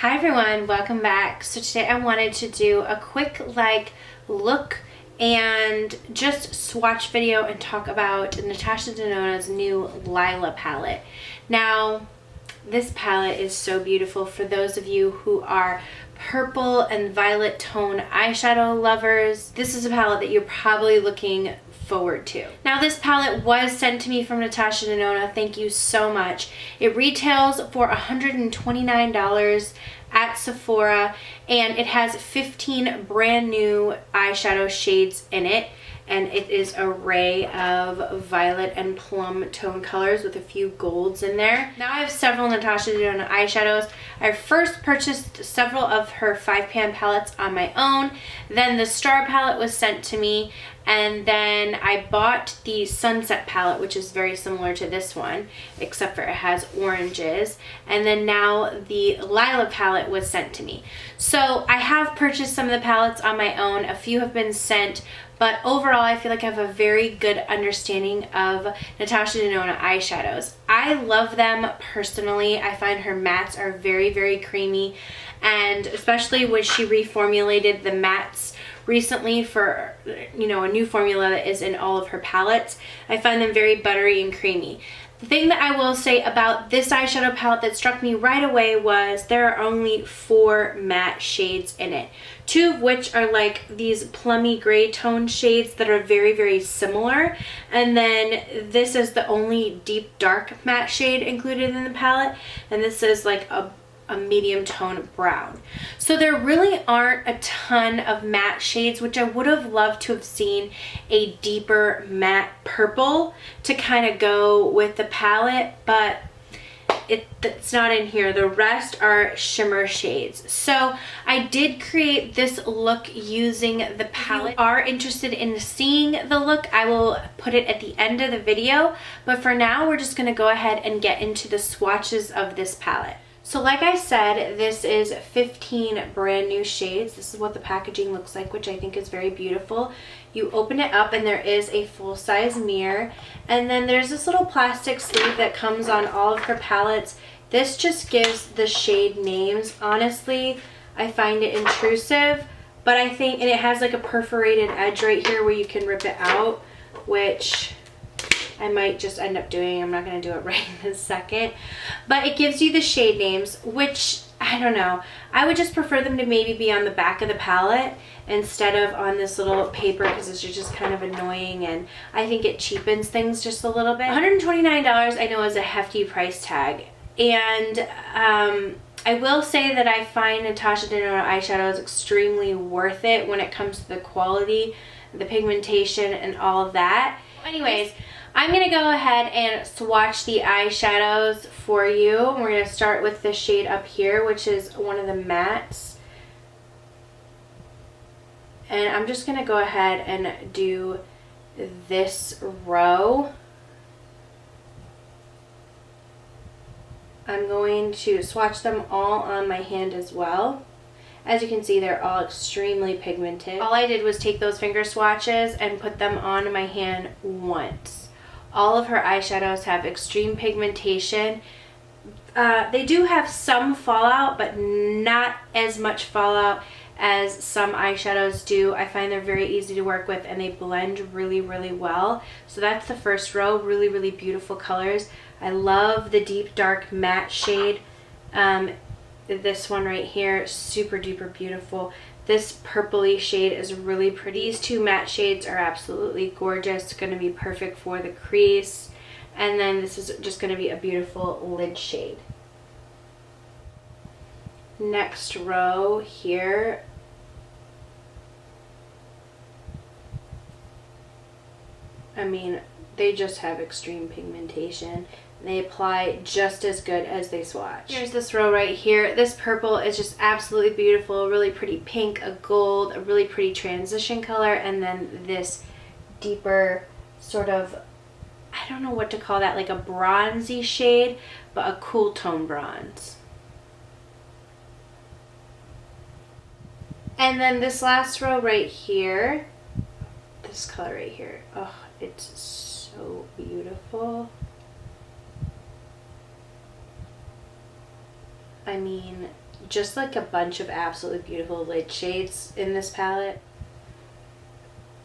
Hi everyone, welcome back. So today I wanted to do a quick look and just swatch video and talk about Natasha Denona's new Lila palette. Now this palette is so beautiful for those of you who are purple and violet tone eyeshadow lovers. This is a palette that you're probably looking forward to. Now this palette was sent to me from Natasha Denona. Thank you so much. It retails for $129 at Sephora and it has 15 brand new eyeshadow shades in it, and it is an array of violet and plum tone colors with a few golds in there. Now I have several Natasha Denona eyeshadows. I first purchased several of her 5-pan palettes on my own, then the Star palette was sent to me, and then I bought the Sunset palette, which is very similar to this one, except for it has oranges. And then now the Lila palette was sent to me. So I have purchased some of the palettes on my own. A few have been sent, but overall I feel like I have a very good understanding of Natasha Denona eyeshadows. I love them personally. I find her mattes are very, very creamy, and especially when she reformulated the mattes recently for, you know, a new formula that is in all of her palettes, I find them very buttery and creamy. The thing that I will say about this eyeshadow palette that struck me right away was there are only 4 matte shades in it, 2 of which are like these plummy gray tone shades that are very, very similar, and then this is the only deep dark matte shade included in the palette, and this is like a medium tone brown. So there really aren't a ton of matte shades, which I would have loved to have seen a deeper matte purple to kind of go with the palette, but it's not in here. The rest are shimmer shades. So I did create this look using the palette. If you are interested in seeing the look, I will put it at the end of the video, but for now we're just going to go ahead and get into the swatches of this palette. So like I said, this is 15 brand new shades. This is what the packaging looks like, which I think is very beautiful. You open it up and there is a full-size mirror, and then there's this little plastic sleeve that comes on all of her palettes. This just gives the shade names. Honestly, I find it intrusive, but I think, and it has like a perforated edge right here where you can rip it out, which I might just end up doing. I'm not going to do it right in this second. But it gives you the shade names, which, I don't know. I would just prefer them to maybe be on the back of the palette instead of on this little paper, because it's just kind of annoying, and I think it cheapens things just a little bit. $129 I know is a hefty price tag. And I will say that I find Natasha Denona eyeshadows extremely worth it when it comes to the quality, the pigmentation, and all of that. Anyways, I'm going to go ahead and swatch the eyeshadows for you. We're going to start with the shade up here, which is one of the mattes. And I'm just going to go ahead and do this row. I'm going to swatch them all on my hand as well. As you can see, they're all extremely pigmented. All I did was take those finger swatches and put them on my hand once. All of her eyeshadows have extreme pigmentation. They do have some fallout, but not as much fallout as some eyeshadows do. I find they're very easy to work with and they blend really, really well. So that's the first row. Really, really beautiful colors. I love the deep dark matte shade. This one right here, super duper beautiful. This purpley shade is really pretty. These 2 matte shades are absolutely gorgeous. Going to be perfect for the crease. And then this is just going to be a beautiful lid shade. Next row here. I mean, they just have extreme pigmentation. They apply just as good as they swatch. Here's this row right here. This purple is just absolutely beautiful. Really pretty pink, a gold, a really pretty transition color, and then this deeper sort of, I don't know what to call that, like a bronzy shade, but a cool tone bronze. And then this last row right here, this color right here. Oh, it's so beautiful. I mean, just like a bunch of absolutely beautiful lid shades in this palette.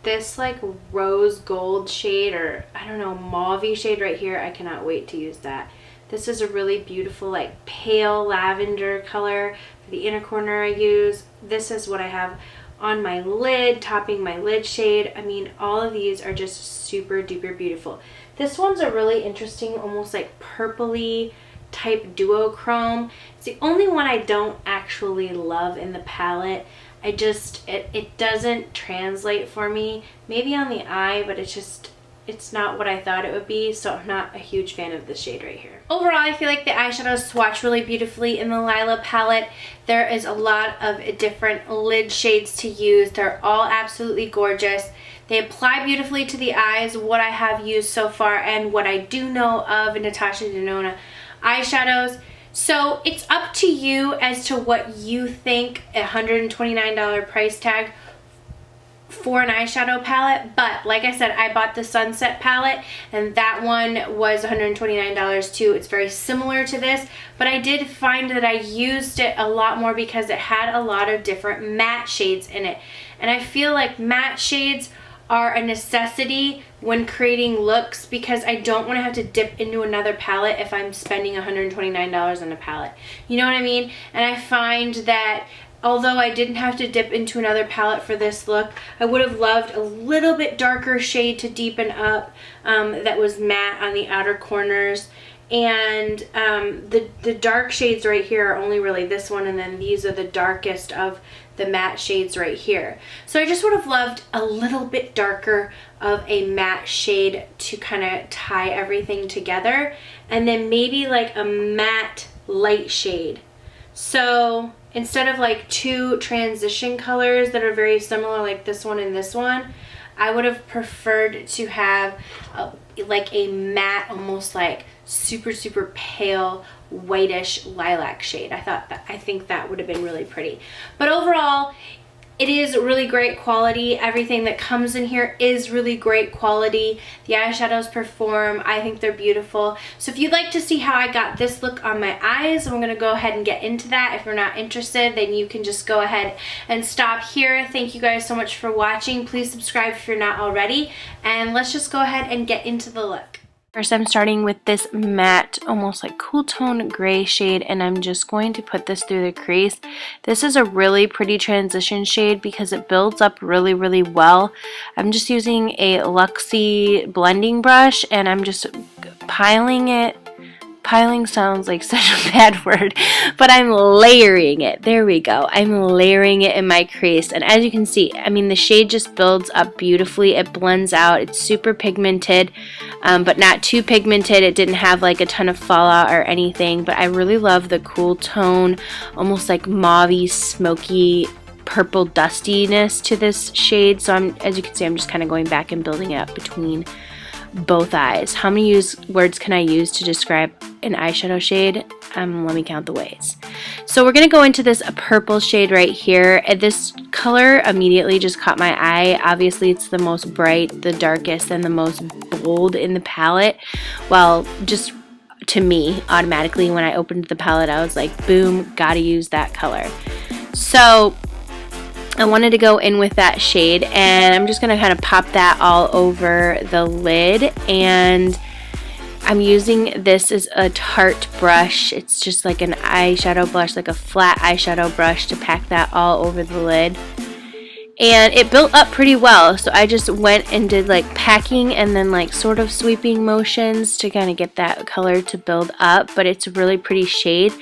This like rose gold shade, or I don't know, mauve shade right here, I cannot wait to use that. This is a really beautiful like pale lavender color for the inner corner I use. This is what I have on my lid, topping my lid shade. I mean, all of these are just super duper beautiful. This one's a really interesting, almost like purpley type duochrome. It's the only one I don't actually love in the palette. I just, it doesn't translate for me. Maybe on the eye, but it's not what I thought it would be, so I'm not a huge fan of this shade right here. Overall, I feel like the eyeshadows swatch really beautifully in the Lila palette. There is a lot of different lid shades to use. They're all absolutely gorgeous. They apply beautifully to the eyes, what I have used so far and what I do know of Natasha Denona eyeshadows. So it's up to you as to what you think a $129 price tag for an eyeshadow palette. But like I said, I bought the Sunset palette and that one was $129 too. It's very similar to this, but I did find that I used it a lot more because it had a lot of different matte shades in it. And I feel like matte shades are a necessity when creating looks because I don't want to have to dip into another palette if I'm spending $129 on a palette. You know what I mean? And I find that although I didn't have to dip into another palette for this look, I would have loved a little bit darker shade to deepen up that was matte on the outer corners. And the dark shades right here are only really this one, and then these are the darkest of the matte shades right here. So I just would have loved a little bit darker of a matte shade to kind of tie everything together, and then maybe like a matte light shade. So instead of like two transition colors that are very similar like this one and this one, I would have preferred to have like a matte, almost like super pale whitish lilac shade. I think that would have been really pretty. But overall, it is really great quality. Everything that comes in here is really great quality. The eyeshadows perform. I think they're beautiful. So if you'd like to see how I got this look on my eyes, I'm going to go ahead and get into that. If you're not interested, then you can just go ahead and stop here. Thank you guys so much for watching. Please subscribe if you're not already. And let's just go ahead and get into the look. First, I'm starting with this matte, almost like cool tone gray shade, and I'm just going to put this through the crease. This is a really pretty transition shade because it builds up really well. I'm just using a Luxie blending brush, and I'm just piling it. Piling sounds like such a bad word, but I'm layering it. There we go. I'm layering it in my crease, and as you can see, I mean, the shade just builds up beautifully. It blends out. It's super pigmented, but not too pigmented. It didn't have like a ton of fallout or anything, but I really love the cool tone, almost like mauve-y, smoky, purple dustiness to this shade. So as you can see, I'm just kind of going back and building it up between both eyes. How many words can I use to describe an eyeshadow shade? Let me count the ways. So we're going to go into this purple shade right here. And this color immediately just caught my eye. Obviously, it's the most bright, the darkest, and the most bold in the palette. Well, just to me, automatically, when I opened the palette, I was like, boom, gotta use that color. So I wanted to go in with that shade, and I'm just going to kind of pop that all over the lid, and I'm using this as a Tarte brush. It's just like an eyeshadow brush, like a flat eyeshadow brush, to pack that all over the lid. And it built up pretty well, so I just went and did like packing and then like sort of sweeping motions to kind of get that color to build up. But it's a really pretty shade,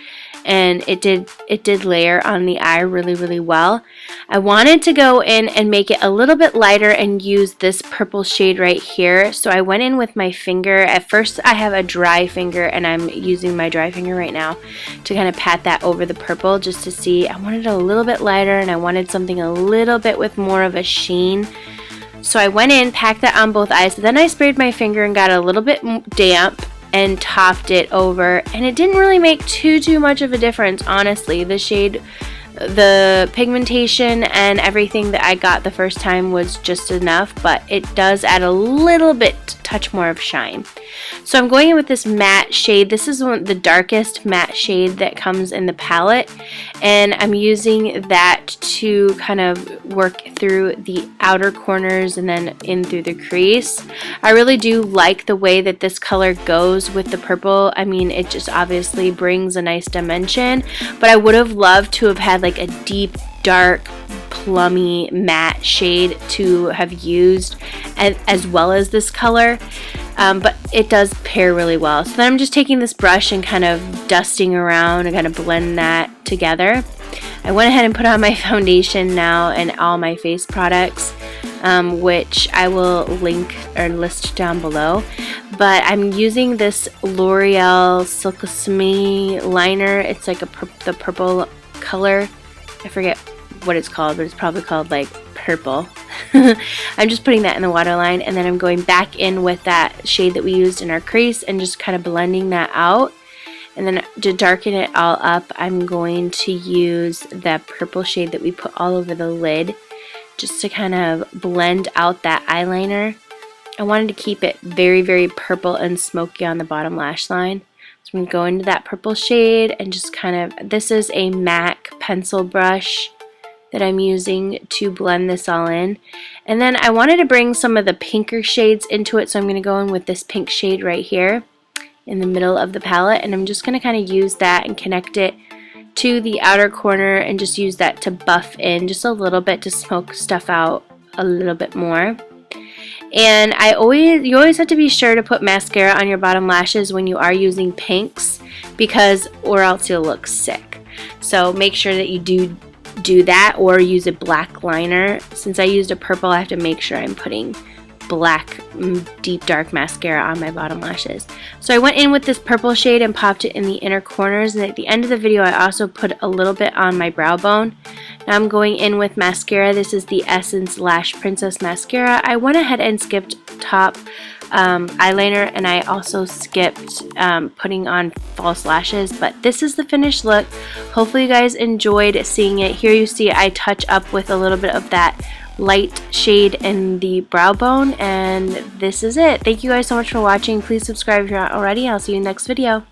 and it did layer on the eye really well. I wanted to go in and make it a little bit lighter and use this purple shade right here. So I went in with my finger. At first I have a dry finger, and I'm using my dry finger right now to kind of pat that over the purple just to see. I wanted it a little bit lighter, and I wanted something a little bit with more of a sheen. So I went in, packed that on both eyes, then I sprayed my finger and got a little bit damp and topped it over, and it didn't really make too much of a difference, honestly. The shade The pigmentation and everything that I got the first time was just enough, but it does add a little bit touch more of shine. So I'm going in with this matte shade. This is the darkest matte shade that comes in the palette, and I'm using that to kind of work through the outer corners and then in through the crease. I really do like the way that this color goes with the purple. I mean, it just obviously brings a nice dimension, but I would have loved to have had like a deep, dark, plummy matte shade to have used as well as this color, but it does pair really well. So then I'm just taking this brush and kind of dusting around and kind of blend that together. I went ahead and put on my foundation now and all my face products, which I will link or list down below. But I'm using this L'Oreal Silkissime liner. It's like the purple color. I forget what it's called, but it's probably called like purple. I'm just putting that in the waterline, and then I'm going back in with that shade that we used in our crease and just kind of blending that out. And then to darken it all up, I'm going to use that purple shade that we put all over the lid just to kind of blend out that eyeliner. I wanted to keep it very, very purple and smoky on the bottom lash line. So I'm going to go into that purple shade and just kind of, this is a MAC pencil brush that I'm using to blend this all in. And then I wanted to bring some of the pinker shades into it, so I'm going to go in with this pink shade right here in the middle of the palette, and I'm just going to kind of use that and connect it to the outer corner and just use that to buff in just a little bit to smoke stuff out a little bit more. And you always have to be sure to put mascara on your bottom lashes when you are using pinks, because or else you'll look sick. So make sure that you do that, or use a black liner. Since I used a purple, I have to make sure I'm putting black deep dark mascara on my bottom lashes. So I went in with this purple shade and popped it in the inner corners, and at the end of the video I also put a little bit on my brow bone. Now I'm going in with mascara. This is the Essence Lash Princess Mascara. I went ahead and skipped top eyeliner, and I also skipped putting on false lashes, but this is the finished look. Hopefully you guys enjoyed seeing it. Here you see I touch up with a little bit of that light shade in the brow bone, and this is it. Thank you guys so much for watching. Please subscribe if you're not already. I'll see you in the next video.